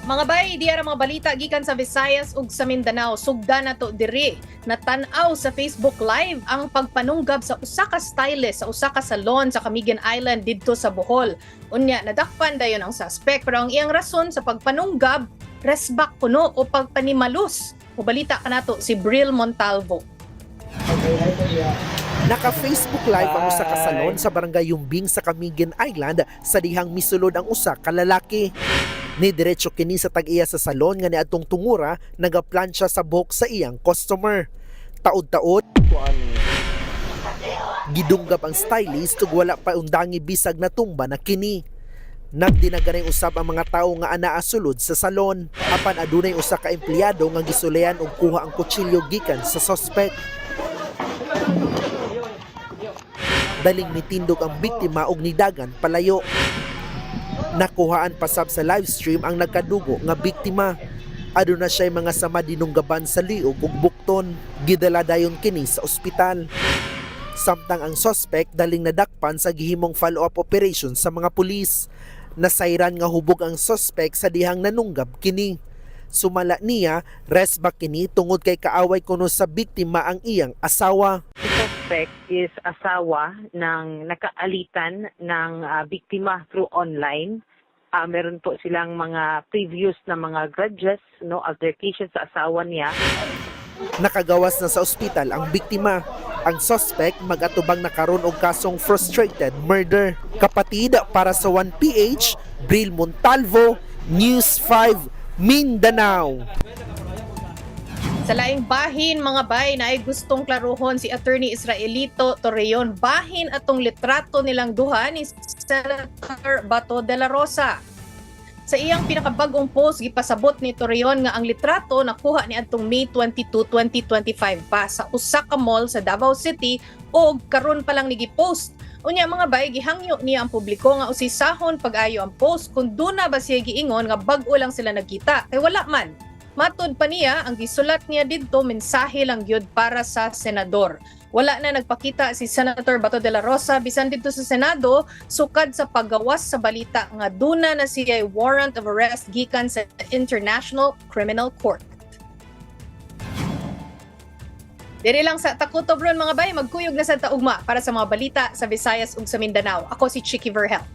Mga bay, diya mga balita gikan sa Visayas ug sa Mindanao. Sugda na to diri. Natanaw sa Facebook Live ang pagpanunggab sa usa ka stylist sa usa ka salon sa Camiguin Island didto sa Bohol. Unya, nadakpan dayon ang suspect pero ang iyang rason sa pagpanunggab, resback kuno o pagpanimalus. Mubalita ka nato si Bril Montalvo. Naka-Facebook Live ang usa ka salon sa barangay Yumbing sa Camiguin Island sa dihang misulod ang usa ka lalaki. Ni diretso kini sa tag-iya sa salon nga niadtong tungura nagaplansya sa buhok sa iyang customer. Taod-taod gidunggab ang stylist ug wala pa undangi bisag na tumba na kini. Nagdinaganay usab ang mga tawo nga anaa sulod sa salon. Apan adunay usa ka empleyado nga gisulayan og kuha ang kutsilyo gikan sa suspect. Daling mitindog ang biktima og nidagan palayo. Nakuhaan pasab sa live stream ang nagkadugo nga biktima. Aduna siya mga sama dinunggaban sa liog ug bukton. Gidala dayon kini sa ospital. Samtang ang suspect daling nadakpan sa gihimong follow-up operation sa mga pulis. Nasayran nga hubog ang suspect sa dihang nanunggab kini. Sumala niya, resback kini tungod kay kaaway kuno sa biktima ang iyang asawa. Suspect is asawa ng nakaalitan ng biktima through online. Meron po silang mga previous na mga grudges, altercations sa asawa niya. Nakagawas na sa ospital ang biktima. Ang suspect mag-atubang na karon og kasong frustrated murder. Kapatid para sa 1PH, Bril Montalvo, News 5, Mindanao. Sa laing bahin, mga bay, na ay gustong klaruhon si Attorney Israelito Torreon. Bahin atong litrato nilang duha ni Senator Bato de la Rosa. Sa iyang pinakabagong post, gipasabot ni Torreon nga ang litrato nakuha ni adtong May 22, 2025 pa sa usa ka mall sa Davao City o karon pa lang ni gipost. Unya mga bay, gihangyo niya ang publiko nga usisahon pag-ayo ang post kung duna ba siya giingon nga bag-o lang sila nagkita. Kay wala man. Matod pa niya, ang gisulat niya dito, mensahe lang yun para sa senador. Wala na nagpakita si Senator Bato de la Rosa bisan dito sa Senado sukad sa paggawas sa balita nga duna na siya warrant of arrest gikan sa International Criminal Court. Diri lang sa Takutobron mga bay, magkuyog na sa taugma para sa mga balita sa Visayas ug sa Mindanao. Ako si Chicky Verhel.